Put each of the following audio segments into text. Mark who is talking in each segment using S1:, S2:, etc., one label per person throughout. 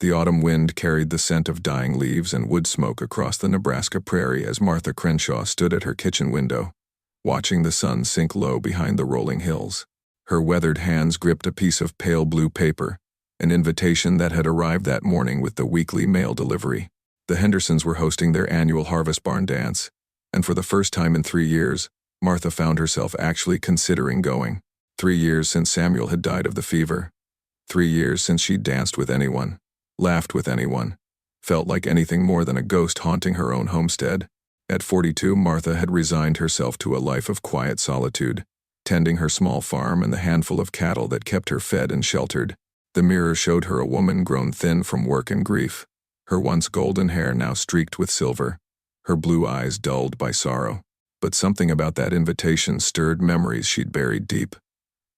S1: The autumn wind carried the scent of dying leaves and wood smoke across the Nebraska prairie as Martha Crenshaw stood at her kitchen window, watching the sun sink low behind the rolling hills. Her weathered hands gripped a piece of pale blue paper, an invitation that had arrived that morning with the weekly mail delivery. The Hendersons were hosting their annual Harvest Barn dance, and for the first time in 3 years, Martha found herself actually considering going. 3 years since Samuel had died of the fever. 3 years since she'd danced with anyone, laughed with anyone, felt like anything more than a ghost haunting her own homestead. At 42, Martha had resigned herself to a life of quiet solitude, tending her small farm and the handful of cattle that kept her fed and sheltered. The mirror showed her a woman grown thin from work and grief, her once golden hair now streaked with silver, her blue eyes dulled by sorrow. But something about that invitation stirred memories she'd buried deep.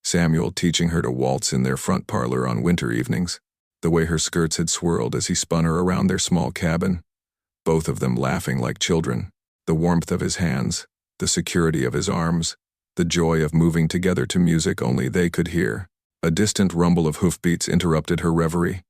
S1: Samuel teaching her to waltz in their front parlor on winter evenings, the way her skirts had swirled as he spun her around their small cabin, both of them laughing like children, the warmth of his hands, the security of his arms, the joy of moving together to music only they could hear. A distant rumble of hoofbeats interrupted her reverie.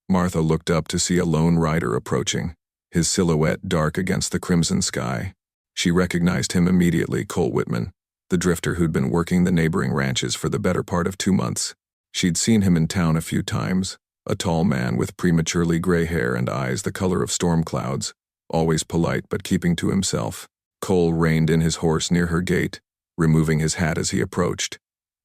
S1: Martha looked up to see a lone rider approaching, his silhouette dark against the crimson sky. She recognized him immediately, Cole Whitman, the drifter who'd been working the neighboring ranches for the better part of 2 months. She'd seen him in town a few times, a tall man with prematurely gray hair and eyes the color of storm clouds, always polite but keeping to himself. Cole reined in his horse near her gate, removing his hat as he approached.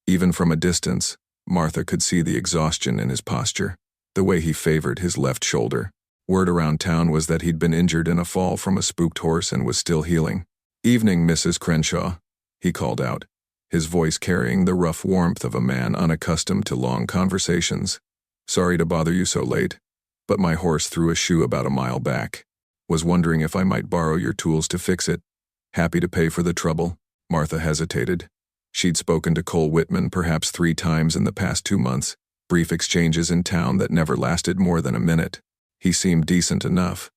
S1: Even from a distance, Martha could see the exhaustion in his posture, the way he favored his left shoulder. Word around town was that he'd been injured in a fall from a spooked horse and was still healing. "Evening, Mrs. Crenshaw," he called out, his voice carrying the rough warmth of a man unaccustomed to long conversations. "Sorry to bother you so late, but my horse threw a shoe about a mile back. Was wondering if I might borrow your tools to fix it. Happy to pay for the trouble." Martha hesitated. She'd spoken to Cole Whitman perhaps 3 times in the past 2 months, brief exchanges in town that never lasted more than a minute. He seemed decent enough,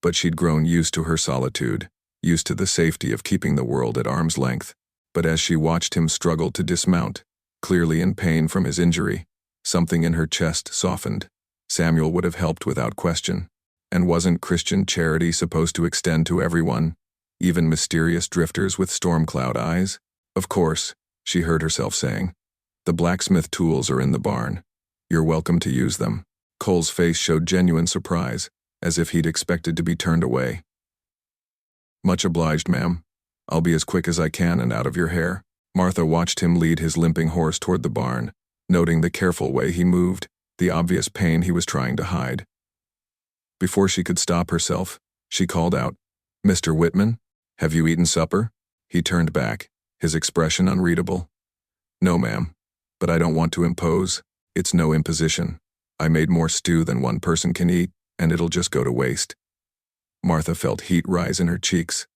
S1: but she'd grown used to her solitude, used to the safety of keeping the world at arm's length. But as she watched him struggle to dismount, clearly in pain from his injury, something in her chest softened. Samuel would have helped without question. And wasn't Christian charity supposed to extend to everyone, even mysterious drifters with storm cloud eyes? "Of course," she heard herself saying. "The blacksmith tools are in the barn. You're welcome to use them." Cole's face showed genuine surprise, as if he'd expected to be turned away. "Much obliged, ma'am. I'll be as quick as I can and out of your hair." Martha watched him lead his limping horse toward the barn, noting the careful way he moved, the obvious pain he was trying to hide. Before she could stop herself, she called out, "Mr. Whitman, have you eaten supper?" He turned back, his expression unreadable. "No, ma'am, but I don't want to impose. It's no imposition. I made more stew than one person can eat, and it'll just go to waste." Martha felt heat rise in her cheeks.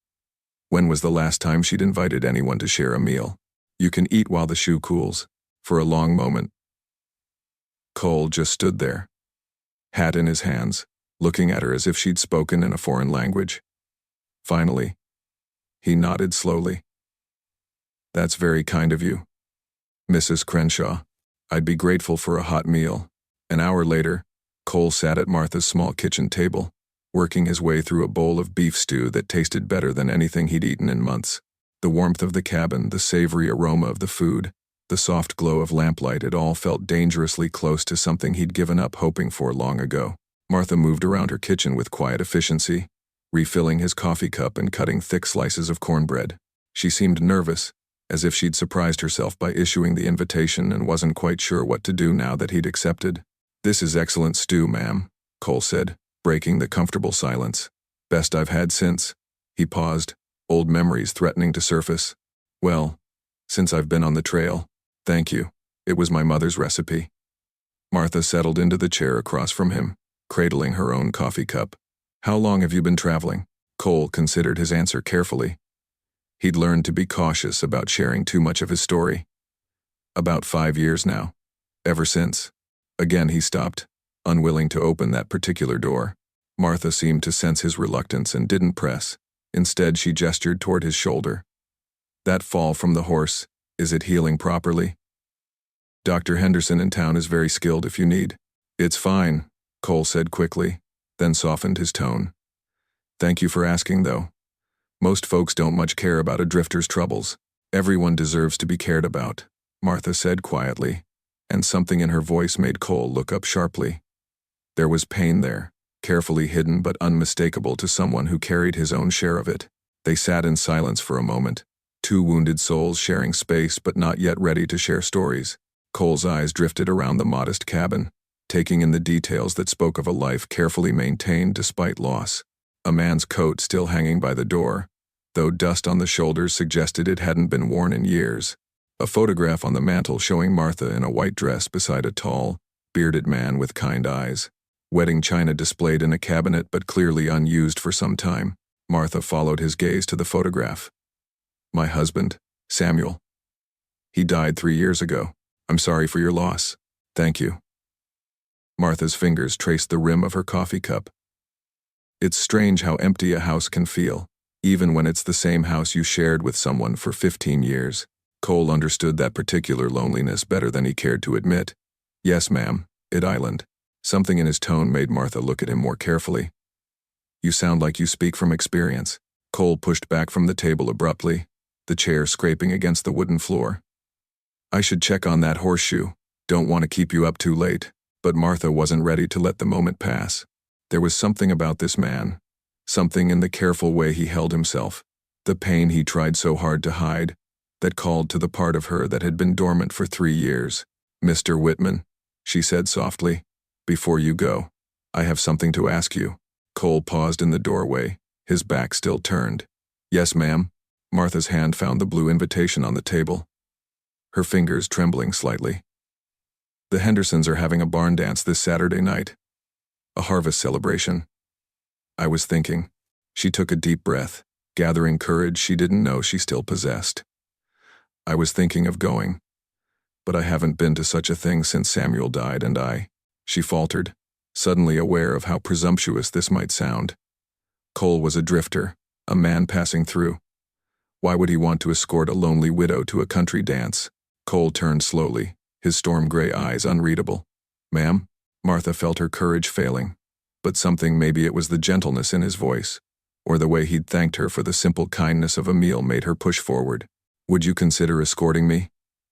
S1: When was the last time she'd invited anyone to share a meal? "You can eat while the shoe cools." For a long moment, Cole just stood there, hat in his hands, looking at her as if she'd spoken in a foreign language. Finally, he nodded slowly. "That's very kind of you, Mrs. Crenshaw. I'd be grateful for a hot meal." An hour later, Cole sat at Martha's small kitchen table, working his way through a bowl of beef stew that tasted better than anything he'd eaten in months. The warmth of the cabin, the savory aroma of the food, the soft glow of lamplight, it all felt dangerously close to something he'd given up hoping for long ago. Martha moved around her kitchen with quiet efficiency, refilling his coffee cup and cutting thick slices of cornbread. She seemed nervous, as if she'd surprised herself by issuing the invitation and wasn't quite sure what to do now that he'd accepted. "This is excellent stew, ma'am," Cole said, breaking the comfortable silence. "Best I've had since." He paused, old memories threatening to surface. "Well, since I've been on the trail. Thank you. It was my mother's recipe." Martha settled into the chair across from him, cradling her own coffee cup. "How long have you been traveling?" Cole considered his answer carefully. He'd learned to be cautious about sharing too much of his story. "About 5 years now. Ever since." Again he stopped, unwilling to open that particular door. Martha seemed to sense his reluctance and didn't press. Instead, she gestured toward his shoulder. "That fall from the horse, is it healing properly?" "Dr. Henderson in town is very skilled if you need." "It's fine," Cole said quickly, then softened his tone. Thank you for asking, though. Most folks don't much care about a drifter's troubles. Everyone deserves to be cared about, Martha said quietly, and something in her voice made Cole look up sharply. There was pain there, carefully hidden but unmistakable to someone who carried his own share of it. They sat in silence for a moment, two wounded souls sharing space but not yet ready to share stories. Cole's eyes drifted around the modest cabin, taking in the details that spoke of a life carefully maintained despite loss. A man's coat still hanging by the door, though dust on the shoulders suggested it hadn't been worn in years. A photograph on the mantel showing Martha in a white dress beside a tall, bearded man with kind eyes. Wedding china displayed in a cabinet but clearly unused for some time. Martha followed his gaze to the photograph. My husband, Samuel. He died 3 years ago. I'm sorry for your loss. Thank you. Martha's fingers traced the rim of her coffee cup. It's strange how empty a house can feel, even when it's the same house you shared with someone for 15 years. Cole understood that particular loneliness better than he cared to admit. Yes, ma'am, it island. Something in his tone made Martha look at him more carefully. You sound like you speak from experience. Cole pushed back from the table abruptly, the chair scraping against the wooden floor. I should check on that horseshoe. Don't want to keep you up too late. But Martha wasn't ready to let the moment pass. There was something about this man, something in the careful way he held himself, the pain he tried so hard to hide, that called to the part of her that had been dormant for 3 years. Mr. Whitman, she said softly, before you go, I have something to ask you. Cole paused in the doorway, his back still turned. Yes, ma'am. Martha's hand found the blue invitation on the table, her fingers trembling slightly. The Hendersons are having a barn dance this Saturday night. A harvest celebration. I was thinking. She took a deep breath, gathering courage she didn't know she still possessed. I was thinking of going, but I haven't been to such a thing since Samuel died and she faltered, suddenly aware of how presumptuous this might sound. Cole was a drifter, a man passing through. Why would he want to escort a lonely widow to a country dance? Cole turned slowly, his storm-gray eyes unreadable. Ma'am? Martha felt her courage failing, but something, maybe it was the gentleness in his voice, or the way he'd thanked her for the simple kindness of a meal, made her push forward. Would you consider escorting me?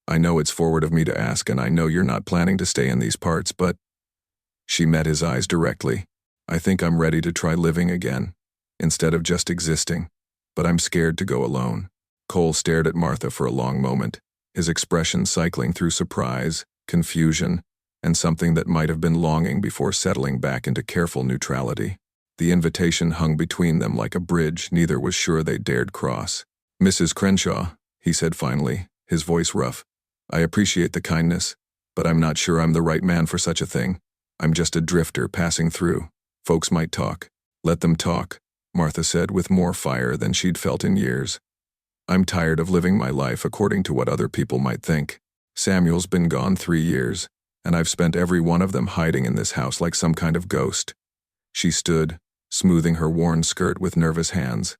S1: I know it's forward of me to ask, and I know you're not planning to stay in these parts, but... She met his eyes directly. I think I'm ready to try living again, instead of just existing, but I'm scared to go alone. Cole stared at Martha for a long moment, his expression cycling through surprise, confusion, and something that might have been longing before settling back into careful neutrality. The invitation hung between them like a bridge neither was sure they dared cross. Mrs. Crenshaw, he said finally, his voice rough, I appreciate the kindness, but I'm not sure I'm the right man for such a thing. I'm just a drifter passing through. Folks might talk. Let them talk, Martha said with more fire than she'd felt in years. I'm tired of living my life according to what other people might think. Samuel's been gone 3 years, and I've spent every one of them hiding in this house like some kind of ghost. She stood, smoothing her worn skirt with nervous hands.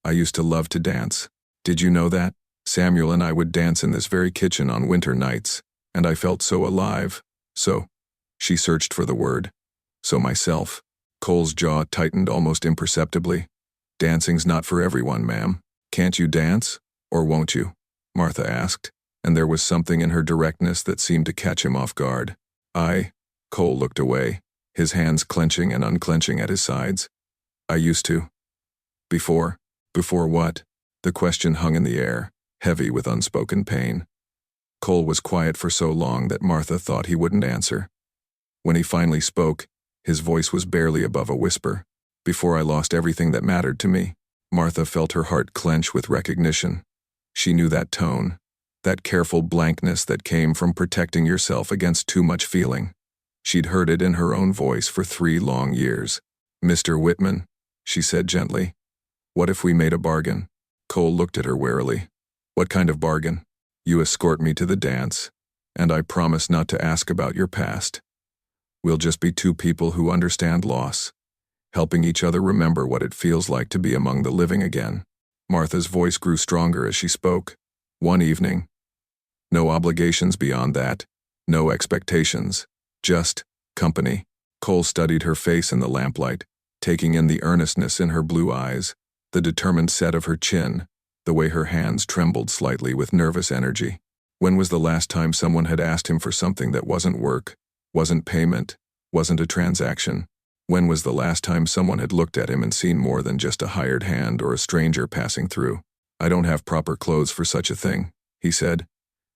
S1: I used to love to dance. Did you know that? Samuel and I would dance in this very kitchen on winter nights, and I felt so alive. So, she searched for the word. So myself. Cole's jaw tightened almost imperceptibly. Dancing's not for everyone, ma'am. Can't you dance? Or won't you? Martha asked, and there was something in her directness that seemed to catch him off guard. Cole looked away, his hands clenching and unclenching at his sides. I used to. Before what? The question hung in the air, heavy with unspoken pain. Cole was quiet for so long that Martha thought he wouldn't answer. When he finally spoke, his voice was barely above a whisper. Before I lost everything that mattered to me. Martha felt her heart clench with recognition. She knew that tone, that careful blankness that came from protecting yourself against too much feeling. She'd heard it in her own voice for 3 long years. Mr. Whitman, she said gently, what if we made a bargain? Cole looked at her warily. What kind of bargain? You escort me to the dance, and I promise not to ask about your past. We'll just be 2 people who understand loss, helping each other remember what it feels like to be among the living again. Martha's voice grew stronger as she spoke. 1 evening. No obligations beyond that, no expectations, just company. Cole studied her face in the lamplight, taking in the earnestness in her blue eyes, the determined set of her chin, the way her hands trembled slightly with nervous energy. When was the last time someone had asked him for something that wasn't work, wasn't payment, wasn't a transaction? When was the last time someone had looked at him and seen more than just a hired hand or a stranger passing through? "I don't have proper clothes for such a thing," he said,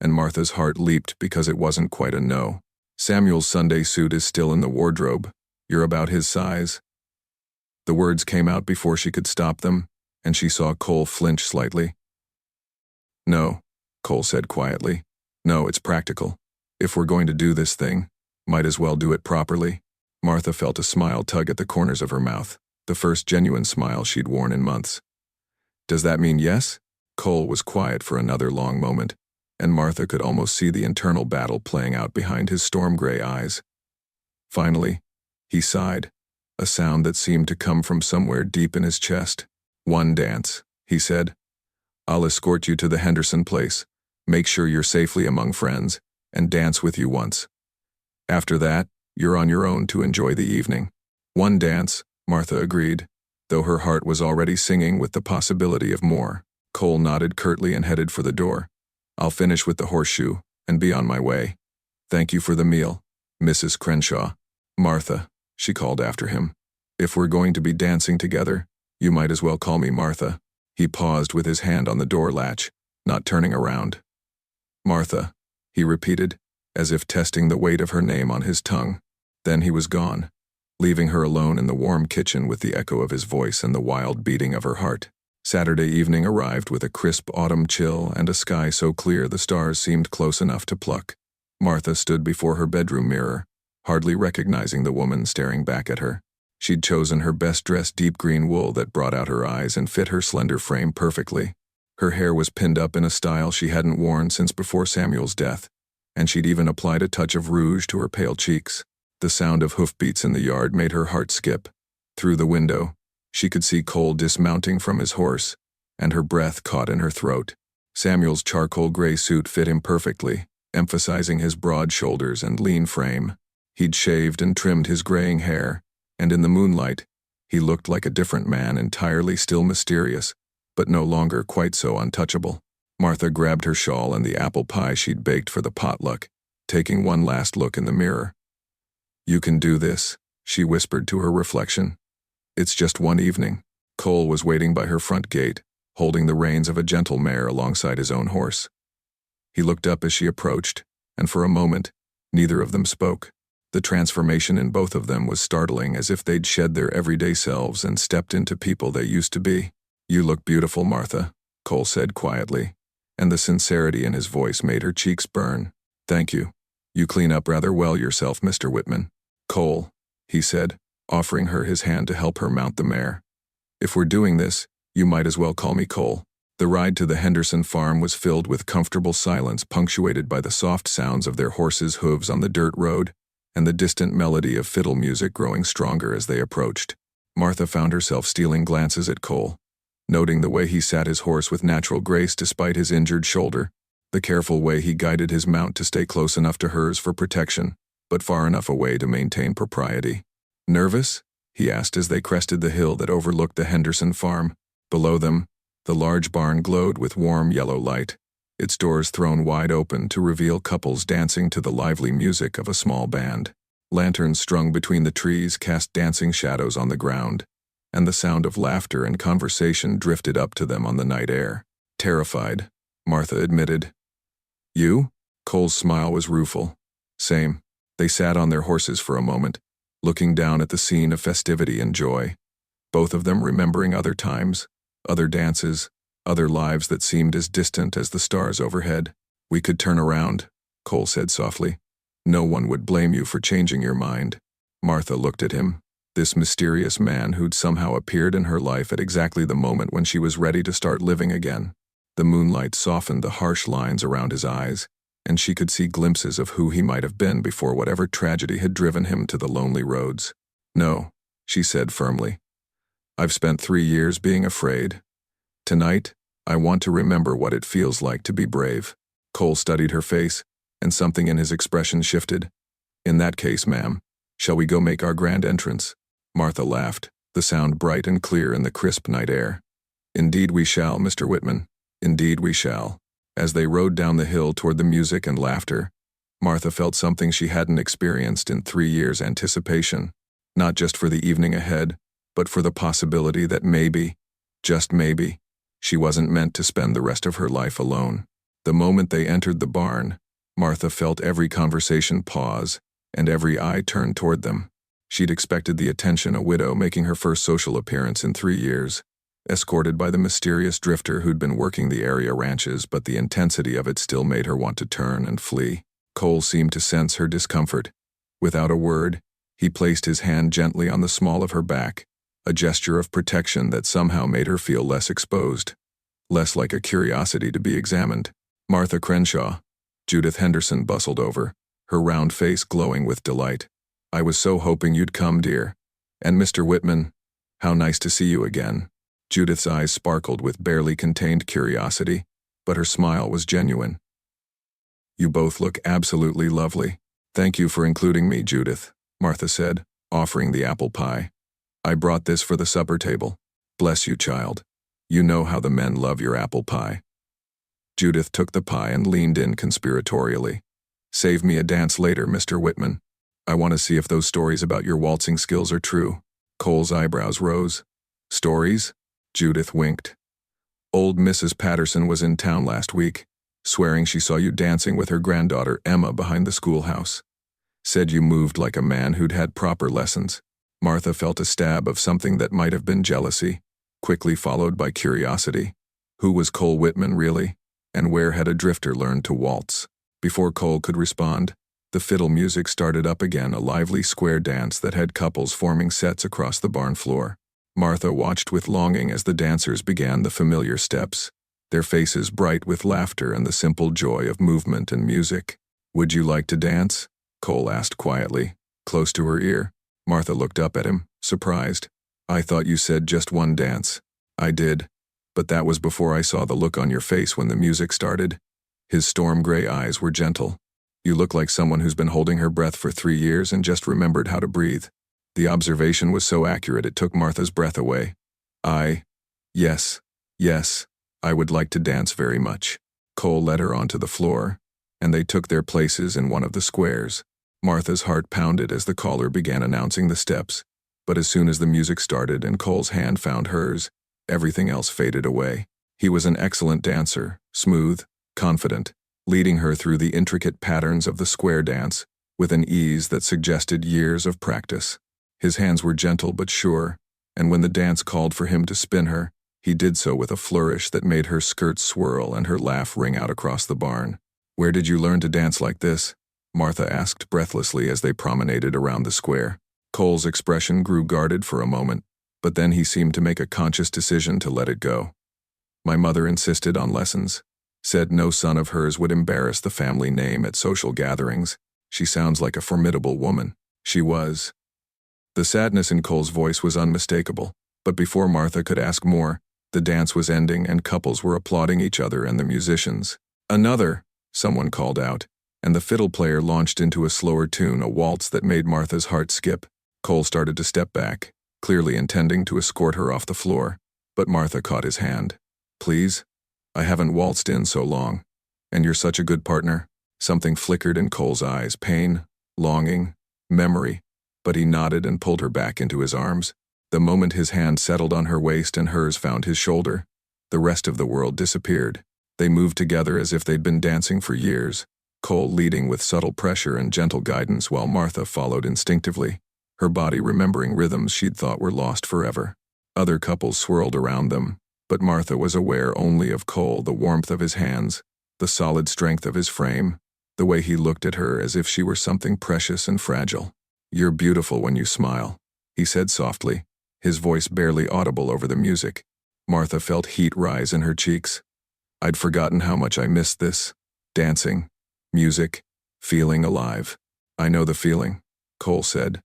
S1: and Martha's heart leaped because it wasn't quite a no. "Samuel's Sunday suit is still in the wardrobe. You're about his size." The words came out before she could stop them, and she saw Cole flinch slightly. "No," Cole said quietly. "No, it's practical. If we're going to do this thing, might as well do it properly." Martha felt a smile tug at the corners of her mouth, the first genuine smile she'd worn in months. "Does that mean yes?" Cole was quiet for another long moment, and Martha could almost see the internal battle playing out behind his storm-gray eyes. Finally, he sighed, a sound that seemed to come from somewhere deep in his chest. "One dance," he said. "I'll escort you to the Henderson place, make sure you're safely among friends, and dance with you once. After that, you're on your own to enjoy the evening." "One dance," Martha agreed, though her heart was already singing with the possibility of more. Cole nodded curtly and headed for the door. "I'll finish with the horseshoe and be on my way. Thank you for the meal, Mrs. Crenshaw." "Martha," she called after him. "If we're going to be dancing together, you might as well call me Martha." He paused with his hand on the door latch, not turning around. "Martha," he repeated, as if testing the weight of her name on his tongue. Then he was gone, leaving her alone in the warm kitchen with the echo of his voice and the wild beating of her heart. Saturday evening arrived with a crisp autumn chill and a sky so clear the stars seemed close enough to pluck. Martha stood before her bedroom mirror, hardly recognizing the woman staring back at her. She'd chosen her best-dressed deep green wool that brought out her eyes and fit her slender frame perfectly. Her hair was pinned up in a style she hadn't worn since before Samuel's death, and she'd even applied a touch of rouge to her pale cheeks. The sound of hoofbeats in the yard made her heart skip. Through the window, she could see Cole dismounting from his horse, and her breath caught in her throat. Samuel's charcoal gray suit fit him perfectly, emphasizing his broad shoulders and lean frame. He'd shaved and trimmed his graying hair, and in the moonlight, he looked like a different man, entirely still mysterious, but no longer quite so untouchable. Martha grabbed her shawl and the apple pie she'd baked for the potluck, taking one last look in the mirror. "You can do this," she whispered to her reflection. "It's just one evening." Cole was waiting by her front gate, holding the reins of a gentle mare alongside his own horse. He looked up as she approached, and for a moment, neither of them spoke. The transformation in both of them was startling, as if they'd shed their everyday selves and stepped into people they used to be. "You look beautiful, Martha," Cole said quietly, and the sincerity in his voice made her cheeks burn. "Thank you. You clean up rather well yourself, Mr. Whitman." "Cole," he said, offering her his hand to help her mount the mare. "If we're doing this, you might as well call me Cole." The ride to the Henderson farm was filled with comfortable silence, punctuated by the soft sounds of their horses' hooves on the dirt road, and the distant melody of fiddle music growing stronger as they approached. Martha found herself stealing glances at Cole, noting the way he sat his horse with natural grace despite his injured shoulder, the careful way he guided his mount to stay close enough to hers for protection, but far enough away to maintain propriety. "Nervous?" he asked as they crested the hill that overlooked the Henderson farm. Below them, the large barn glowed with warm yellow light, its doors thrown wide open to reveal couples dancing to the lively music of a small band. Lanterns strung between the trees cast dancing shadows on the ground, and the sound of laughter and conversation drifted up to them on the night air. "Terrified," Martha admitted. "You?" Cole's smile was rueful. "Same." They sat on their horses for a moment, looking down at the scene of festivity and joy, both of them remembering other times, other dances, other lives that seemed as distant as the stars overhead. "We could turn around," Cole said softly. "No one would blame you for changing your mind." Martha looked at him, this mysterious man who'd somehow appeared in her life at exactly the moment when she was ready to start living again. The moonlight softened the harsh lines around his eyes, and she could see glimpses of who he might have been before whatever tragedy had driven him to the lonely roads. "No," she said firmly. "I've spent 3 years being afraid. Tonight, I want to remember what it feels like to be brave." Cole studied her face, and something in his expression shifted. "In that case, ma'am, Shall we go make our grand entrance? Martha laughed, the sound bright and clear in the crisp night air. Indeed we shall, Mr. Whitman. Indeed we shall. As they rode down the hill toward the music and laughter, Martha felt something she hadn't experienced in 3 years' anticipation, not just for the evening ahead, but for the possibility that maybe, just maybe, she wasn't meant to spend the rest of her life alone. The moment they entered the barn, Martha felt every conversation pause and every eye turn toward them. She'd expected the attention a widow making her first social appearance in 3 years, escorted by the mysterious drifter who'd been working the area ranches, but the intensity of it still made her want to turn and flee. Cole seemed to sense her discomfort. Without a word, he placed his hand gently on the small of her back, a gesture of protection that somehow made her feel less exposed, less like a curiosity to be examined. Martha Crenshaw, Judith Henderson bustled over, her round face glowing with delight. I was so hoping you'd come, dear. And Mr. Whitman, how nice to see you again. Judith's eyes sparkled with barely contained curiosity, but her smile was genuine. You both look absolutely lovely. Thank you for including me, Judith, Martha said, offering the apple pie. I brought this for the supper table. Bless you, child. You know how the men love your apple pie. Judith took the pie and leaned in conspiratorially. Save me a dance later, Mr. Whitman. I want to see if those stories about your waltzing skills are true. Cole's eyebrows rose. Stories? Judith winked. Old Mrs. Patterson was in town last week, swearing she saw you dancing with her granddaughter Emma behind the schoolhouse. Said you moved like a man who'd had proper lessons. Martha felt a stab of something that might have been jealousy, quickly followed by curiosity. Who was Cole Whitman really? And where had a drifter learned to waltz? Before Cole could respond, the fiddle music started up again, a lively square dance that had couples forming sets across the barn floor. Martha watched with longing as the dancers began the familiar steps, their faces bright with laughter and the simple joy of movement and music. Would you like to dance? Cole asked quietly, close to her ear. Martha looked up at him, surprised. I thought you said just one dance. I did, but that was before I saw the look on your face when the music started. His storm-gray eyes were gentle. You look like someone who's been holding her breath for 3 years and just remembered how to breathe. The observation was so accurate it took Martha's breath away. Yes, I would like to dance very much. Cole led her onto the floor, and they took their places in one of the squares. Martha's heart pounded as the caller began announcing the steps, but as soon as the music started and Cole's hand found hers, everything else faded away. He was an excellent dancer, smooth, confident, leading her through the intricate patterns of the square dance with an ease that suggested years of practice. His hands were gentle but sure, and when the dance called for him to spin her, he did so with a flourish that made her skirts swirl and her laugh ring out across the barn. Where did you learn to dance like this? Martha asked breathlessly as they promenaded around the square. Cole's expression grew guarded for a moment, but then he seemed to make a conscious decision to let it go. My mother insisted on lessons. Said no son of hers would embarrass the family name at social gatherings. She sounds like a formidable woman. She was. The sadness in Cole's voice was unmistakable, but before Martha could ask more, the dance was ending and couples were applauding each other and the musicians. Another, someone called out, and the fiddle player launched into a slower tune, a waltz that made Martha's heart skip. Cole started to step back, clearly intending to escort her off the floor, but Martha caught his hand. Please? I haven't waltzed in so long. And you're such a good partner. Something flickered in Cole's eyes, pain, longing, memory, but he nodded and pulled her back into his arms. The moment his hand settled on her waist and hers found his shoulder, the rest of the world disappeared. They moved together as if they'd been dancing for years, Cole leading with subtle pressure and gentle guidance while Martha followed instinctively, her body remembering rhythms she'd thought were lost forever. Other couples swirled around them, but Martha was aware only of Cole, the warmth of his hands, the solid strength of his frame, the way he looked at her as if she were something precious and fragile. You're beautiful when you smile, he said softly, his voice barely audible over the music. Martha felt heat rise in her cheeks. I'd forgotten how much I missed this. Dancing, music, feeling alive. I know the feeling, Cole said,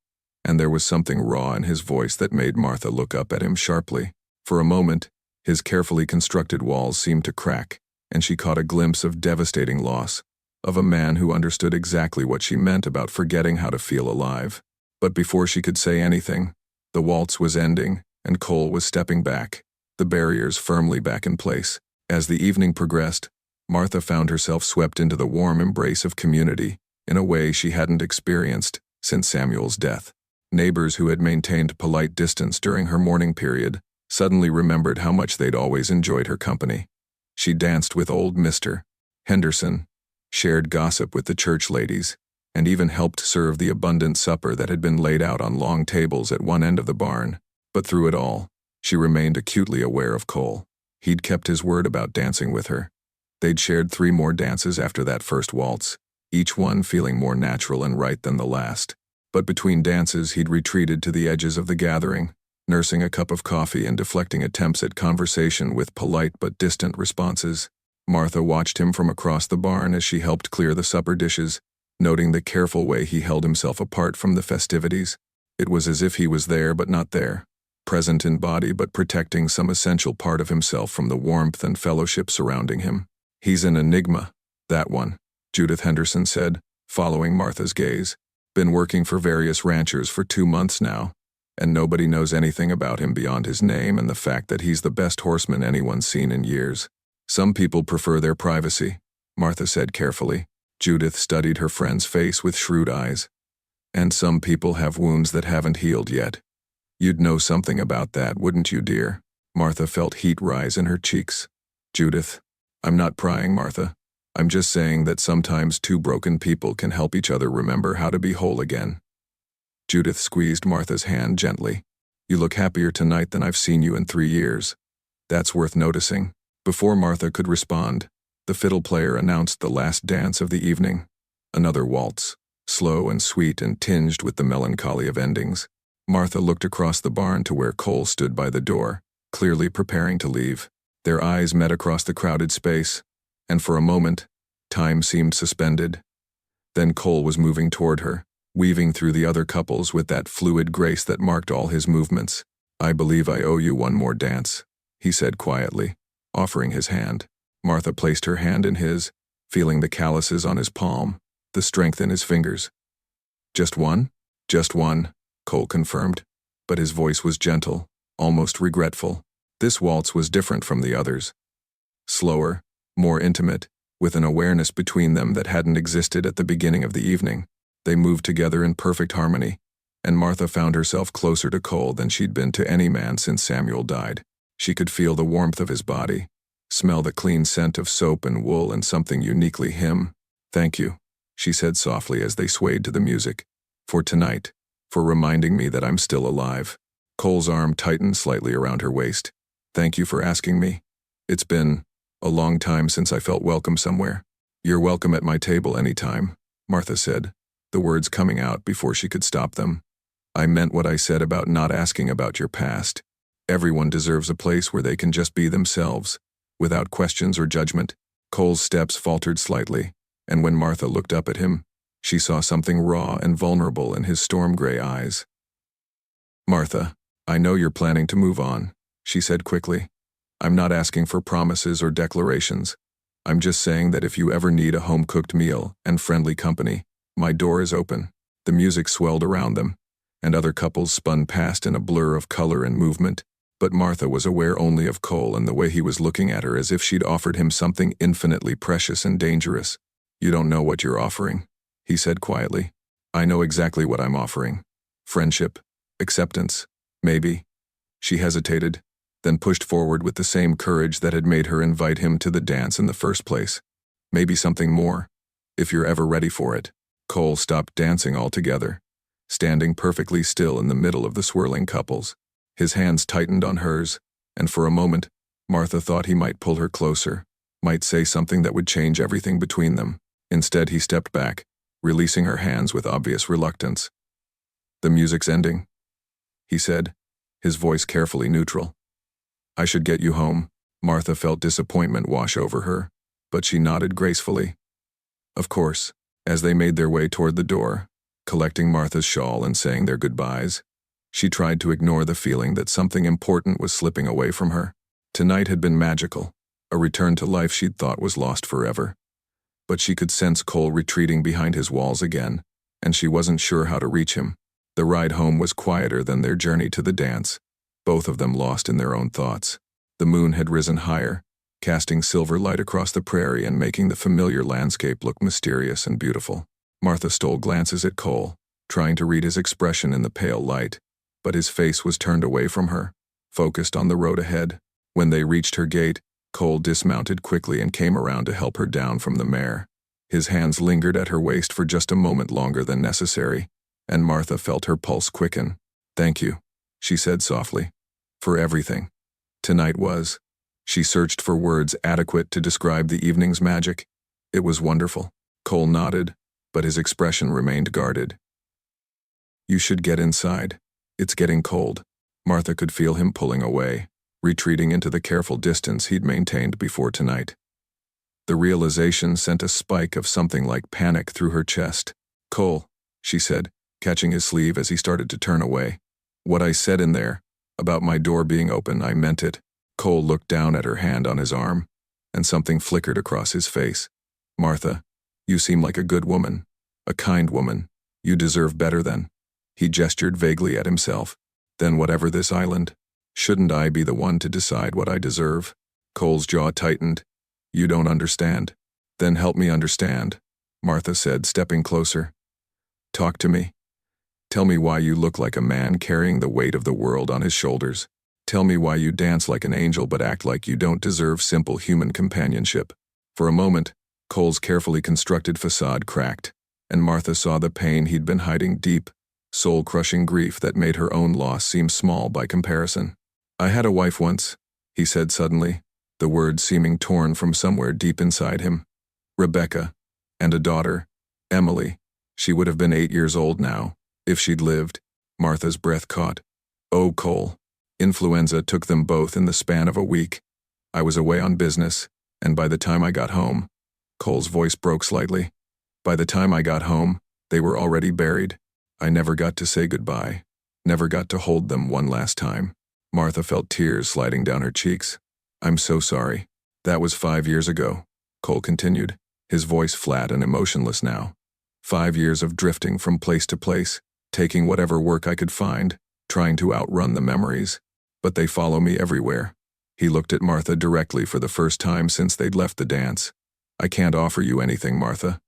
S1: and there was something raw in his voice that made Martha look up at him sharply. For a moment, his carefully constructed walls seemed to crack, and she caught a glimpse of devastating loss, of a man who understood exactly what she meant about forgetting how to feel alive. But before she could say anything, the waltz was ending, and Cole was stepping back, the barriers firmly back in place. As the evening progressed, Martha found herself swept into the warm embrace of community in a way she hadn't experienced since Samuel's death. Neighbors who had maintained polite distance during her mourning period suddenly remembered how much they'd always enjoyed her company. She danced with old Mr. Henderson, shared gossip with the church ladies, and even helped serve the abundant supper that had been laid out on long tables at one end of the barn. But through it all, she remained acutely aware of Cole. He'd kept his word about dancing with her. They'd shared 3 more dances after that first waltz, each one feeling more natural and right than the last. But between dances, he'd retreated to the edges of the gathering, nursing a cup of coffee and deflecting attempts at conversation with polite but distant responses. Martha watched him from across the barn as she helped clear the supper dishes, noting the careful way he held himself apart from the festivities. It was as if he was there but not there, present in body but protecting some essential part of himself from the warmth and fellowship surrounding him. "He's an enigma, that one," Judith Henderson said, following Martha's gaze. "Been working for various ranchers for 2 months now, and nobody knows anything about him beyond his name and the fact that he's the best horseman anyone's seen in years. Some people prefer their privacy," Martha said carefully. Judith studied her friend's face with shrewd eyes. "And some people have wounds that haven't healed yet. You'd know something about that, wouldn't you, dear?" Martha felt heat rise in her cheeks. "Judith, I'm not prying, Martha. I'm just saying that sometimes 2 broken people can help each other remember how to be whole again." Judith squeezed Martha's hand gently. "You look happier tonight than I've seen you in 3 years. That's worth noticing." Before Martha could respond, the fiddle player announced the last dance of the evening. Another waltz, slow and sweet and tinged with the melancholy of endings. Martha looked across the barn to where Cole stood by the door, clearly preparing to leave. Their eyes met across the crowded space, and for a moment, time seemed suspended. Then Cole was moving toward her, weaving through the other couples with that fluid grace that marked all his movements. "I believe I owe you one more dance," he said quietly, offering his hand. Martha placed her hand in his, feeling the calluses on his palm, the strength in his fingers. "Just one?" "Just one," Cole confirmed, but his voice was gentle, almost regretful. This waltz was different from the others. Slower, more intimate, with an awareness between them that hadn't existed at the beginning of the evening. They moved together in perfect harmony, and Martha found herself closer to Cole than she'd been to any man since Samuel died. She could feel the warmth of his body, smell the clean scent of soap and wool and something uniquely him. "Thank you," she said softly as they swayed to the music. "For tonight, for reminding me that I'm still alive." Cole's arm tightened slightly around her waist. "Thank you for asking me. It's been a long time since I felt welcome somewhere." "You're welcome at my table anytime," Martha said, the words coming out before she could stop them. "I meant what I said about not asking about your past. Everyone deserves a place where they can just be themselves, without questions or judgment." Cole's steps faltered slightly, and when Martha looked up at him, she saw something raw and vulnerable in his storm-gray eyes. "Martha, I know you're planning to move on," she said quickly. "I'm not asking for promises or declarations. I'm just saying that if you ever need a home-cooked meal and friendly company, my door is open." The music swelled around them, and other couples spun past in a blur of color and movement, but Martha was aware only of Cole and the way he was looking at her as if she'd offered him something infinitely precious and dangerous. "You don't know what you're offering," he said quietly. "I know exactly what I'm offering. Friendship, acceptance, maybe." She hesitated, then pushed forward with the same courage that had made her invite him to the dance in the first place. "Maybe something more, if you're ever ready for it." Cole stopped dancing altogether, standing perfectly still in the middle of the swirling couples. His hands tightened on hers, and for a moment, Martha thought he might pull her closer, might say something that would change everything between them. Instead, he stepped back, releasing her hands with obvious reluctance. "The music's ending," he said, his voice carefully neutral. "I should get you home." Martha felt disappointment wash over her, but she nodded gracefully. "Of course." As they made their way toward the door, collecting Martha's shawl and saying their goodbyes, she tried to ignore the feeling that something important was slipping away from her. Tonight had been magical, a return to life she'd thought was lost forever. But she could sense Cole retreating behind his walls again, and she wasn't sure how to reach him. The ride home was quieter than their journey to the dance, both of them lost in their own thoughts. The moon had risen higher, casting silver light across the prairie and making the familiar landscape look mysterious and beautiful. Martha stole glances at Cole, trying to read his expression in the pale light, but his face was turned away from her, focused on the road ahead. When they reached her gate, Cole dismounted quickly and came around to help her down from the mare. His hands lingered at her waist for just a moment longer than necessary, and Martha felt her pulse quicken. "Thank you," she said softly, "for everything. Tonight was." She searched for words adequate to describe the evening's magic. "It was wonderful." Cole nodded, but his expression remained guarded. "You should get inside. It's getting cold." Martha could feel him pulling away, retreating into the careful distance he'd maintained before tonight. The realization sent a spike of something like panic through her chest. "Cole," she said, catching his sleeve as he started to turn away. "What I said in there, about my door being open, I meant it." Cole looked down at her hand on his arm, and something flickered across his face. "Martha, you seem like a good woman, a kind woman. You deserve better than." He gestured vaguely at himself. "Then whatever this island, shouldn't I be the one to decide what I deserve?" Cole's jaw tightened. "You don't understand." "Then help me understand," Martha said, stepping closer. "Talk to me. Tell me why you look like a man carrying the weight of the world on his shoulders. Tell me why you dance like an angel but act like you don't deserve simple human companionship." For a moment, Cole's carefully constructed facade cracked, and Martha saw the pain he'd been hiding, deep, soul-crushing grief that made her own loss seem small by comparison. "I had a wife once," he said suddenly, the words seeming torn from somewhere deep inside him. "Rebecca, and a daughter, Emily. She would have been 8 years old now, if she'd lived." Martha's breath caught. "Oh, Cole. Influenza took them both in the span of a week. I was away on business, and by the time I got home," Cole's voice broke slightly, "by the time I got home, they were already buried. I never got to say goodbye, never got to hold them one last time." Martha felt tears sliding down her cheeks. "I'm so sorry." "That was 5 years ago," Cole continued, his voice flat and emotionless now. 5 years of drifting from place to place, taking whatever work I could find, trying to outrun the memories. But they follow me everywhere." He looked at Martha directly for the first time since they'd left the dance. "I can't offer you anything, Martha.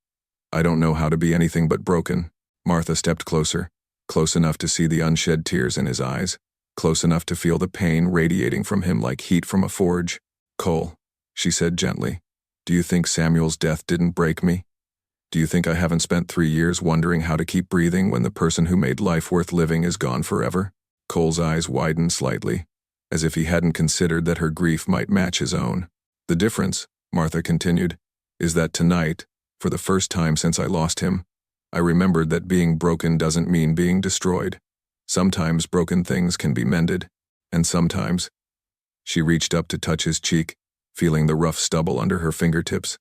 S1: I don't know how to be anything but broken." Martha stepped closer, close enough to see the unshed tears in his eyes, close enough to feel the pain radiating from him like heat from a forge. "Cole," she said gently, "do you think Samuel's death didn't break me? Do you think I haven't spent 3 years wondering how to keep breathing when the person who made life worth living is gone forever?" Cole's eyes widened slightly, as if he hadn't considered that her grief might match his own. "The difference," Martha continued, "is that tonight, for the first time since I lost him, I remembered that being broken doesn't mean being destroyed. Sometimes broken things can be mended, and sometimes—" She reached up to touch his cheek, feeling the rough stubble under her fingertips.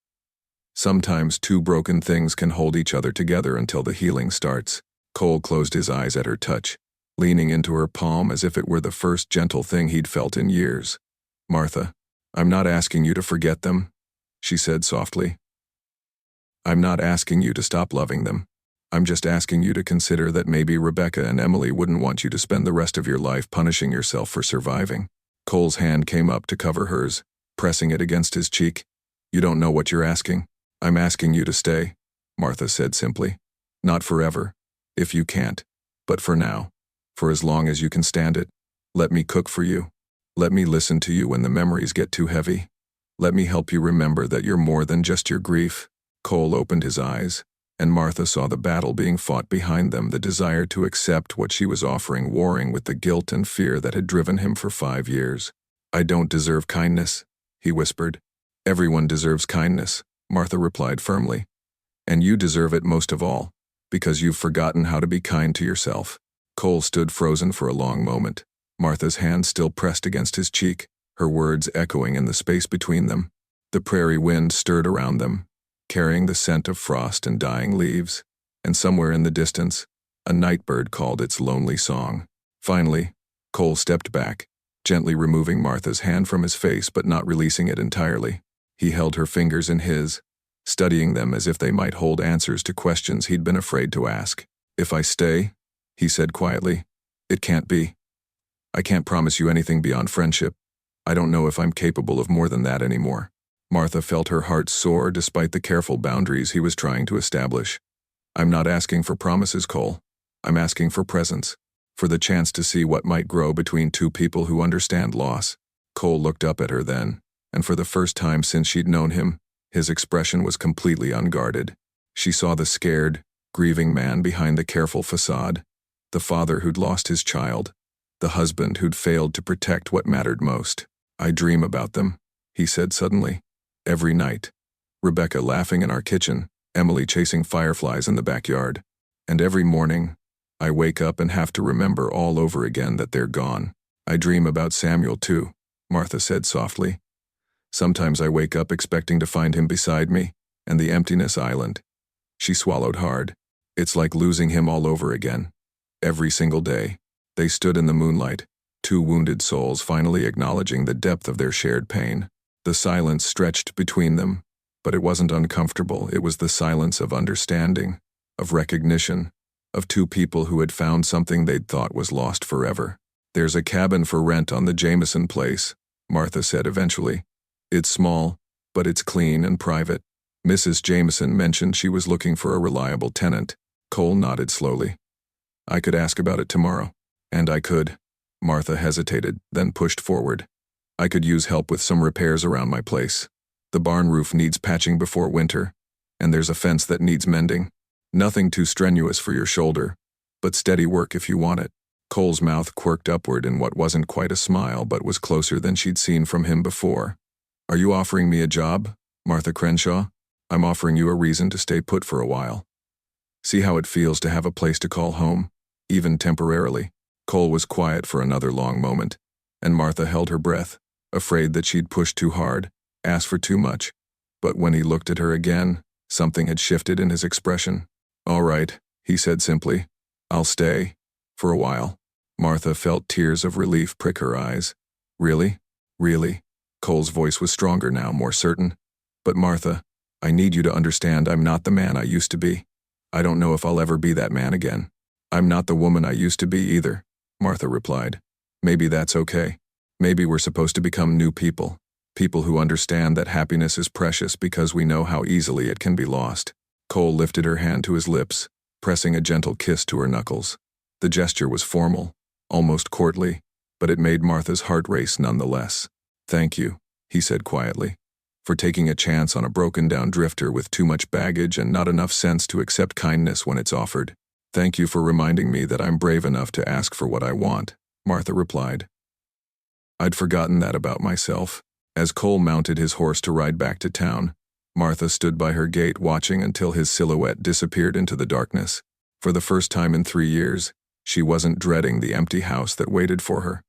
S1: "Sometimes two broken things can hold each other together until the healing starts." Cole closed his eyes at her touch, leaning into her palm as if it were the first gentle thing he'd felt in years. "Martha, I'm not asking you to forget them," she said softly. "I'm not asking you to stop loving them. I'm just asking you to consider that maybe Rebecca and Emily wouldn't want you to spend the rest of your life punishing yourself for surviving." Cole's hand came up to cover hers, pressing it against his cheek. "You don't know what you're asking. I'm asking you to stay," Martha said simply. "Not forever, if you can't, but for now. For as long as you can stand it. Let me cook for you. Let me listen to you when the memories get too heavy. Let me help you remember that you're more than just your grief." Cole opened his eyes, and Martha saw the battle being fought behind them, the desire to accept what she was offering warring with the guilt and fear that had driven him for 5 years. "I don't deserve kindness," he whispered. "Everyone deserves kindness," Martha replied firmly. "And you deserve it most of all, because you've forgotten how to be kind to yourself." Cole stood frozen for a long moment, Martha's hand still pressed against his cheek, her words echoing in the space between them. The prairie wind stirred around them, carrying the scent of frost and dying leaves, and somewhere in the distance, a nightbird called its lonely song. Finally, Cole stepped back, gently removing Martha's hand from his face but not releasing it entirely. He held her fingers in his, studying them as if they might hold answers to questions he'd been afraid to ask. "If I stay," he said quietly. It can't be. I can't promise you anything beyond friendship. I don't know if I'm capable of more than that anymore. Martha felt her heart soar despite the careful boundaries he was trying to establish. I'm not asking for promises, Cole. I'm asking for presence, for the chance to see what might grow between two people who understand loss. Cole looked up at her then, and for the first time since she'd known him, his expression was completely unguarded. She saw the scared, grieving man behind the careful facade, the father who'd lost his child, the husband who'd failed to protect what mattered most. I dream about them, he said suddenly. Every night. Rebecca laughing in our kitchen, Emily chasing fireflies in the backyard. And every morning, I wake up and have to remember all over again that they're gone. I dream about Samuel too, Martha said softly. Sometimes I wake up expecting to find him beside me, and the emptiness island. She swallowed hard. It's like losing him all over again. Every single day. They stood in the moonlight, two wounded souls finally acknowledging the depth of their shared pain. The silence stretched between them, but it wasn't uncomfortable. It was the silence of understanding, of recognition, of two people who had found something they'd thought was lost forever. There's a cabin for rent on the Jameson place, Martha said eventually. It's small, but it's clean and private. Mrs. Jameson mentioned she was looking for a reliable tenant. Cole nodded slowly. I could ask about it tomorrow. And I could. Martha hesitated, then pushed forward. I could use help with some repairs around my place. The barn roof needs patching before winter, and there's a fence that needs mending. Nothing too strenuous for your shoulder, but steady work if you want it. Cole's mouth quirked upward in what wasn't quite a smile but was closer than she'd seen from him before. Are you offering me a job, Martha Crenshaw? I'm offering you a reason to stay put for a while. See how it feels to have a place to call home, even temporarily. Cole was quiet for another long moment, and Martha held her breath, afraid that she'd pushed too hard, asked for too much. But when he looked at her again, something had shifted in his expression. All right, he said simply. I'll stay. For a while. Martha felt tears of relief prick her eyes. Really? Really? Cole's voice was stronger now, more certain. But Martha, I need you to understand I'm not the man I used to be. I don't know if I'll ever be that man again. I'm not the woman I used to be either, Martha replied. Maybe that's okay. Maybe we're supposed to become new people. People who understand that happiness is precious because we know how easily it can be lost. Cole lifted her hand to his lips, pressing a gentle kiss to her knuckles. The gesture was formal, almost courtly, but it made Martha's heart race nonetheless. Thank you, he said quietly, for taking a chance on a broken-down drifter with too much baggage and not enough sense to accept kindness when it's offered. Thank you for reminding me that I'm brave enough to ask for what I want, Martha replied. I'd forgotten that about myself. As Cole mounted his horse to ride back to town, Martha stood by her gate watching until his silhouette disappeared into the darkness. For the first time in 3 years, she wasn't dreading the empty house that waited for her.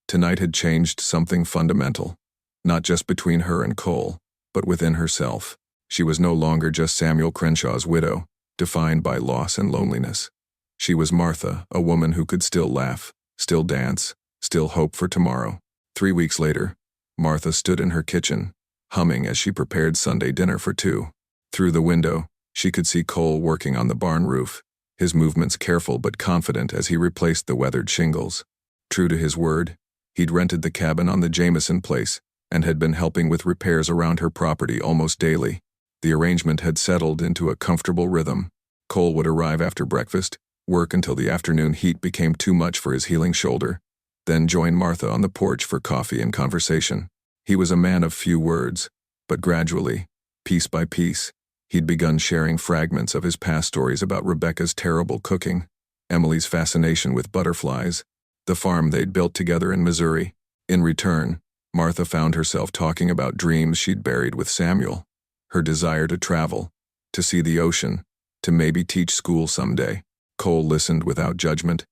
S1: Tonight had changed something fundamental, not just between her and Cole, but within herself. She was no longer just Samuel Crenshaw's widow, defined by loss and loneliness. She was Martha, a woman who could still laugh, still dance, still hope for tomorrow. 3 weeks later, Martha stood in her kitchen, humming as she prepared Sunday dinner for two. Through the window, she could see Cole working on the barn roof, his movements careful but confident as he replaced the weathered shingles. True to his word, he'd rented the cabin on the Jameson place and had been helping with repairs around her property almost daily. The arrangement had settled into a comfortable rhythm. Cole would arrive after breakfast, work until the afternoon heat became too much for his healing shoulder, then join Martha on the porch for coffee and conversation. He was a man of few words, but gradually, piece by piece, he'd begun sharing fragments of his past stories about Rebecca's terrible cooking, Emily's fascination with butterflies, the farm they'd built together in Missouri. In return, Martha found herself talking about dreams she'd buried with Samuel, her desire to travel, to see the ocean, to maybe teach school someday. Cole listened without judgment,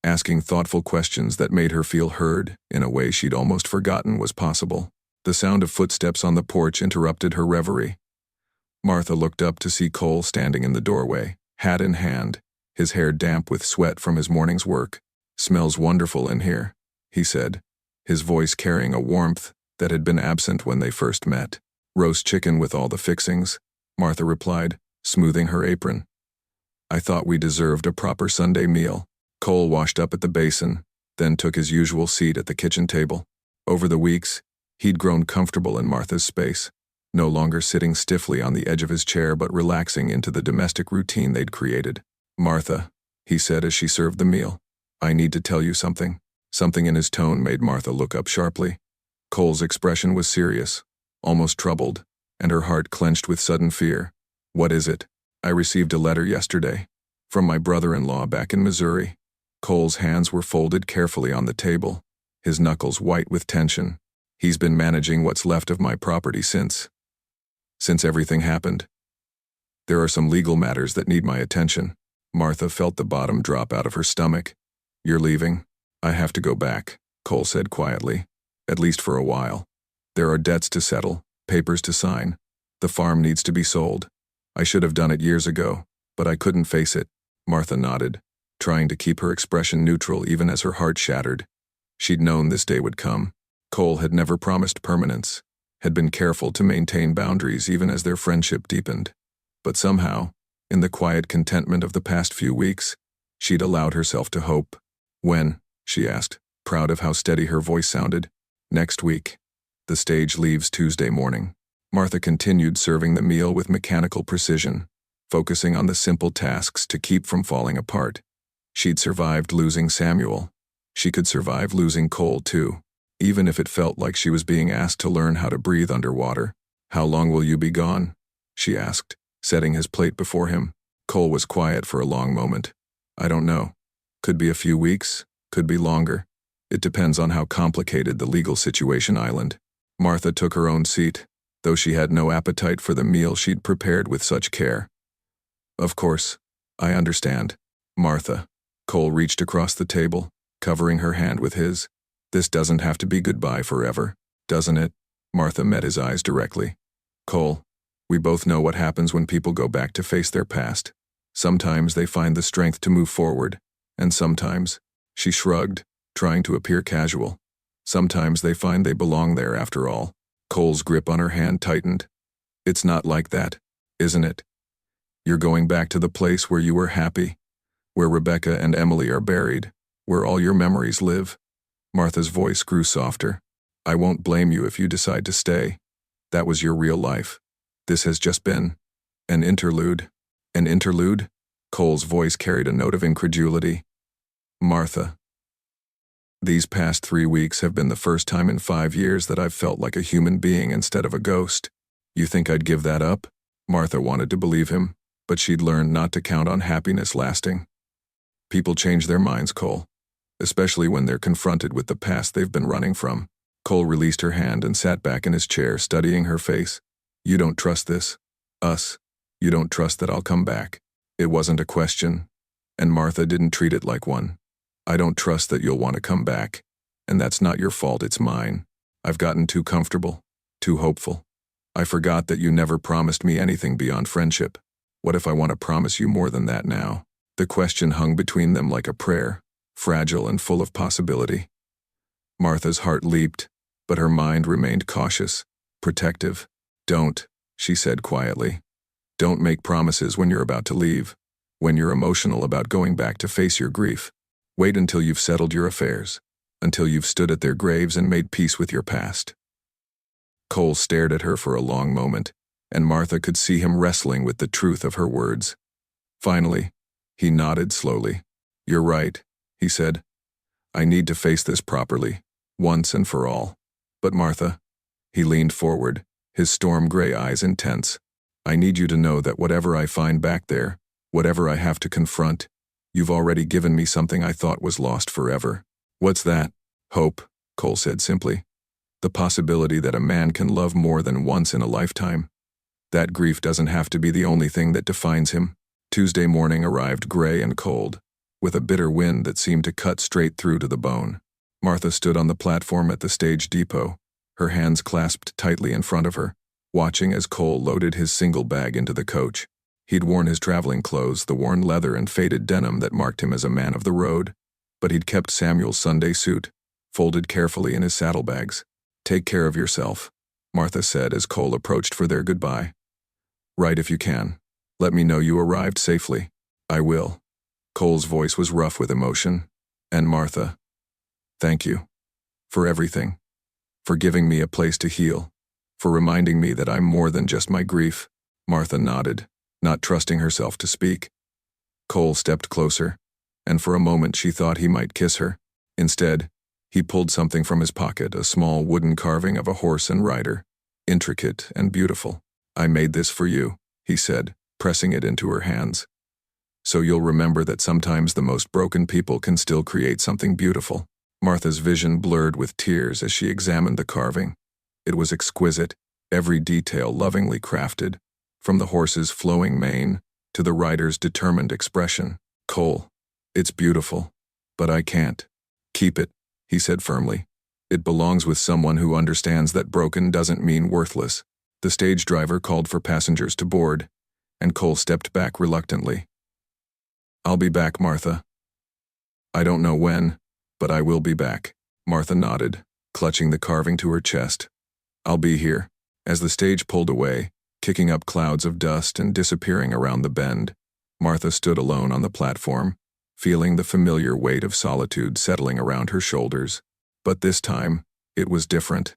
S1: asking thoughtful questions that made her feel heard in a way she'd almost forgotten was possible. The sound of footsteps on the porch interrupted her reverie. Martha looked up to see Cole standing in the doorway, hat in hand, his hair damp with sweat from his morning's work. "Smells wonderful in here," he said, his voice carrying a warmth that had been absent when they first met. "Roast chicken with all the fixings," Martha replied, smoothing her apron. "I thought we deserved a proper Sunday meal." Cole washed up at the basin, then took his usual seat at the kitchen table. Over the weeks, he'd grown comfortable in Martha's space, no longer sitting stiffly on the edge of his chair but relaxing into the domestic routine they'd created. "Martha," he said as she served the meal, "I need to tell you something." Something in his tone made Martha look up sharply. Cole's expression was serious, almost troubled, and her heart clenched with sudden fear. "What is it?" "I received a letter yesterday, from my brother-in-law back in Missouri." Cole's hands were folded carefully on the table, his knuckles white with tension. "He's been managing what's left of my property since everything happened. There are some legal matters that need my attention." Martha felt the bottom drop out of her stomach. "You're leaving?" "I have to go back," Cole said quietly, "at least for a while. There are debts to settle, papers to sign. The farm needs to be sold. I should have done it years ago, but I couldn't face it." Martha nodded, trying to keep her expression neutral even as her heart shattered. She'd known this day would come. Cole had never promised permanence, had been careful to maintain boundaries even as their friendship deepened. But somehow, in the quiet contentment of the past few weeks, she'd allowed herself to hope. "When?" she asked, proud of how steady her voice sounded. "Next week. The stage leaves Tuesday morning." Martha continued serving the meal with mechanical precision, focusing on the simple tasks to keep from falling apart. She'd survived losing Samuel. She could survive losing Cole too, even if it felt like she was being asked to learn how to breathe underwater. "How long will you be gone?" she asked, setting his plate before him. Cole was quiet for a long moment. "I don't know. Could be a few weeks, could be longer. It depends on how complicated the legal situation island." Martha took her own seat, though she had no appetite for the meal she'd prepared with such care. "Of course, I understand, Martha." Cole reached across the table, covering her hand with his. "This doesn't have to be goodbye forever, doesn't it?" Martha met his eyes directly. "Cole, we both know what happens when people go back to face their past. Sometimes they find the strength to move forward, and sometimes," she shrugged, trying to appear casual, "sometimes they find they belong there after all." Cole's grip on her hand tightened. "It's not like that, isn't it? You're going back to the place where you were happy, where Rebecca and Emily are buried, where all your memories live." Martha's voice grew softer. "I won't blame you if you decide to stay. That was your real life. This has just been an interlude." "An interlude?" Cole's voice carried a note of incredulity. "Martha, these past 3 weeks have been the first time in 5 years that I've felt like a human being instead of a ghost. You think I'd give that up?" Martha wanted to believe him, but she'd learned not to count on happiness lasting. "People change their minds, Cole, especially when they're confronted with the past they've been running from." Cole released her hand and sat back in his chair, studying her face. "You don't trust this? Us? You don't trust that I'll come back?" It wasn't a question, and Martha didn't treat it like one. "I don't trust that you'll want to come back, and that's not your fault, it's mine. I've gotten too comfortable, too hopeful. I forgot that you never promised me anything beyond friendship. What if I want to promise you more than that now?" The question hung between them like a prayer, fragile and full of possibility. Martha's heart leaped, but her mind remained cautious, protective. "Don't," she said quietly. "Don't make promises when you're about to leave, when you're emotional about going back to face your grief. Wait until you've settled your affairs, until you've stood at their graves and made peace with your past." Cole stared at her for a long moment, and Martha could see him wrestling with the truth of her words. Finally, he nodded slowly. "You're right," he said. "I need to face this properly, once and for all. But Martha," he leaned forward, his storm-gray eyes intense, "I need you to know that whatever I find back there, whatever I have to confront, you've already given me something I thought was lost forever." "What's that?" "Hope," Cole said simply. "The possibility that a man can love more than once in a lifetime. That grief doesn't have to be the only thing that defines him." Tuesday morning arrived gray and cold, with a bitter wind that seemed to cut straight through to the bone. Martha stood on the platform at the stage depot, her hands clasped tightly in front of her, watching as Cole loaded his single bag into the coach. He'd worn his traveling clothes, the worn leather and faded denim that marked him as a man of the road, but he'd kept Samuel's Sunday suit, folded carefully in his saddlebags. "Take care of yourself," Martha said as Cole approached for their goodbye. "Write if you can. Let me know you arrived safely." "I will." Cole's voice was rough with emotion. And Martha, thank you. For everything. For giving me a place to heal. For reminding me that I'm more than just my grief. Martha nodded, not trusting herself to speak. Cole stepped closer, and for a moment she thought he might kiss her. Instead, he pulled something from his pocket, a small wooden carving of a horse and rider, intricate and beautiful. I made this for you, he said, pressing it into her hands. So you'll remember that sometimes the most broken people can still create something beautiful. Martha's vision blurred with tears as she examined the carving. It was exquisite, every detail lovingly crafted, from the horse's flowing mane to the rider's determined expression. Cole, it's beautiful, but I can't. Keep it, he said firmly. It belongs with someone who understands that broken doesn't mean worthless. The stage driver called for passengers to board, and Cole stepped back reluctantly. I'll be back, Martha. I don't know when, but I will be back. Martha nodded, clutching the carving to her chest. I'll be here. As the stage pulled away, kicking up clouds of dust and disappearing around the bend, Martha stood alone on the platform, feeling the familiar weight of solitude settling around her shoulders. But this time, it was different.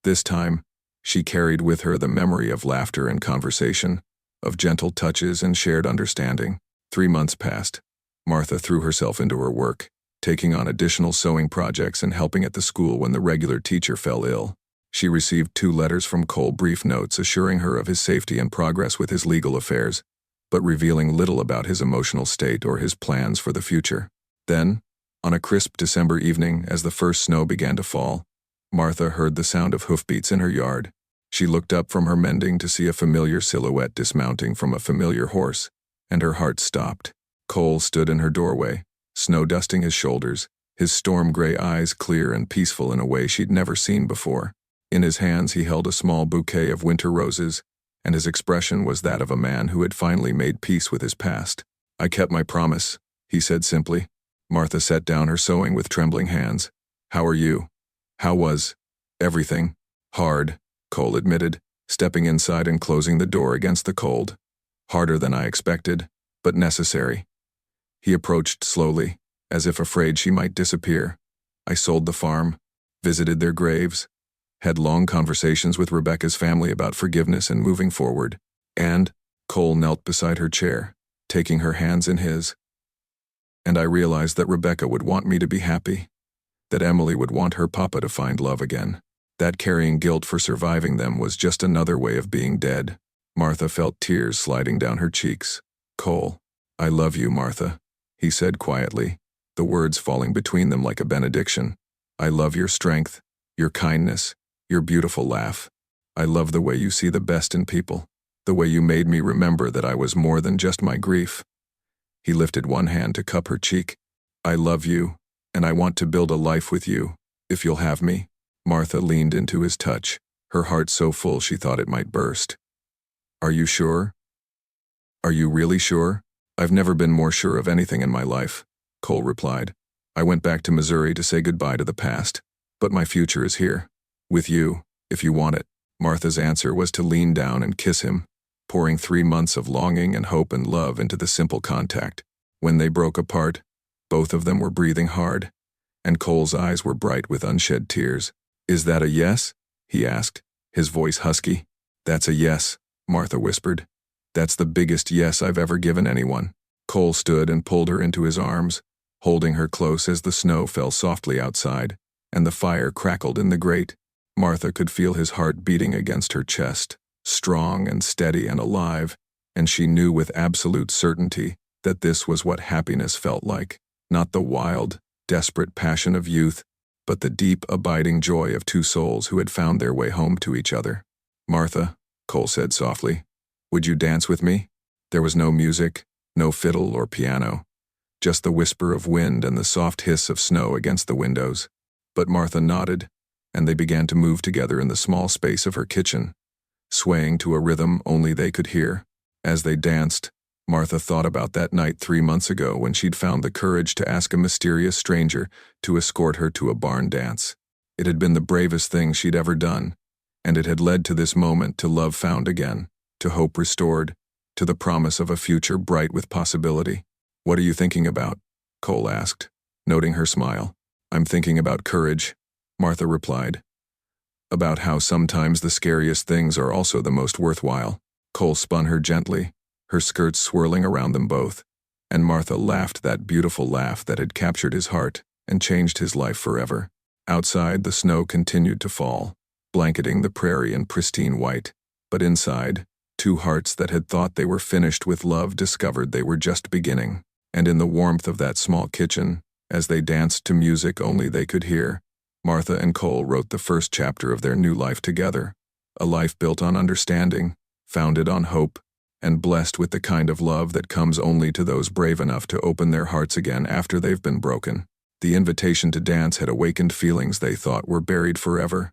S1: This time, she carried with her the memory of laughter and conversation, of gentle touches and shared understanding. 3 months passed. Martha threw herself into her work, taking on additional sewing projects and helping at the school when the regular teacher fell ill. She received 2 letters from Cole, brief notes assuring her of his safety and progress with his legal affairs, but revealing little about his emotional state or his plans for the future. Then, on a crisp December evening, as the first snow began to fall, Martha heard the sound of hoofbeats in her yard. She looked up from her mending to see a familiar silhouette dismounting from a familiar horse, and her heart stopped. Cole stood in her doorway, snow dusting his shoulders, his storm-gray eyes clear and peaceful in a way she'd never seen before. In his hands he held a small bouquet of winter roses, and his expression was that of a man who had finally made peace with his past. I kept my promise, he said simply. Martha set down her sewing with trembling hands. How are you? How was everything? Hard, Cole admitted, stepping inside and closing the door against the cold. Harder than I expected, but necessary. He approached slowly, as if afraid she might disappear. I sold the farm, visited their graves, had long conversations with Rebecca's family about forgiveness and moving forward, and Cole knelt beside her chair, taking her hands in his. And I realized that Rebecca would want me to be happy, that Emily would want her papa to find love again, that carrying guilt for surviving them was just another way of being dead. Martha felt tears sliding down her cheeks. Cole, I love you, Martha, he said quietly, the words falling between them like a benediction. I love your strength, your kindness, your beautiful laugh. I love the way you see the best in people, the way you made me remember that I was more than just my grief. He lifted one hand to cup her cheek. I love you, and I want to build a life with you, if you'll have me. Martha leaned into his touch, her heart so full she thought it might burst. Are you sure? Are you really sure? I've never been more sure of anything in my life, Cole replied. I went back to Missouri to say goodbye to the past, but my future is here. With you, if you want it. Martha's answer was to lean down and kiss him, pouring 3 months of longing and hope and love into the simple contact. When they broke apart, both of them were breathing hard, and Cole's eyes were bright with unshed tears. Is that a yes? He asked, his voice husky. That's a yes, Martha whispered. That's the biggest yes I've ever given anyone. Cole stood and pulled her into his arms, holding her close as the snow fell softly outside, and the fire crackled in the grate. Martha could feel his heart beating against her chest, strong and steady and alive, and she knew with absolute certainty that this was what happiness felt like, not the wild, desperate passion of youth, but the deep, abiding joy of 2 souls who had found their way home to each other. Martha, Cole said softly, would you dance with me? There was no music, no fiddle or piano, just the whisper of wind and the soft hiss of snow against the windows. But Martha nodded, and they began to move together in the small space of her kitchen, swaying to a rhythm only they could hear. As they danced, Martha thought about that night 3 months ago when she'd found the courage to ask a mysterious stranger to escort her to a barn dance. It had been the bravest thing she'd ever done, and it had led to this moment, to love found again, to hope restored, to the promise of a future bright with possibility. "What are you thinking about?" Cole asked, noting her smile. "I'm thinking about courage," Martha replied. "About how sometimes the scariest things are also the most worthwhile." Cole spun her gently, her skirts swirling around them both, and Martha laughed that beautiful laugh that had captured his heart and changed his life forever. Outside, the snow continued to fall, blanketing the prairie in pristine white, but inside, two hearts that had thought they were finished with love discovered they were just beginning. And in the warmth of that small kitchen, as they danced to music only they could hear, Martha and Cole wrote the first chapter of their new life together, a life built on understanding, founded on hope, and blessed with the kind of love that comes only to those brave enough to open their hearts again after they've been broken. The invitation to dance had awakened feelings they thought were buried forever.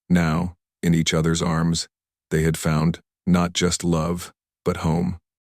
S1: Now, in each other's arms, they had found not just love, but home.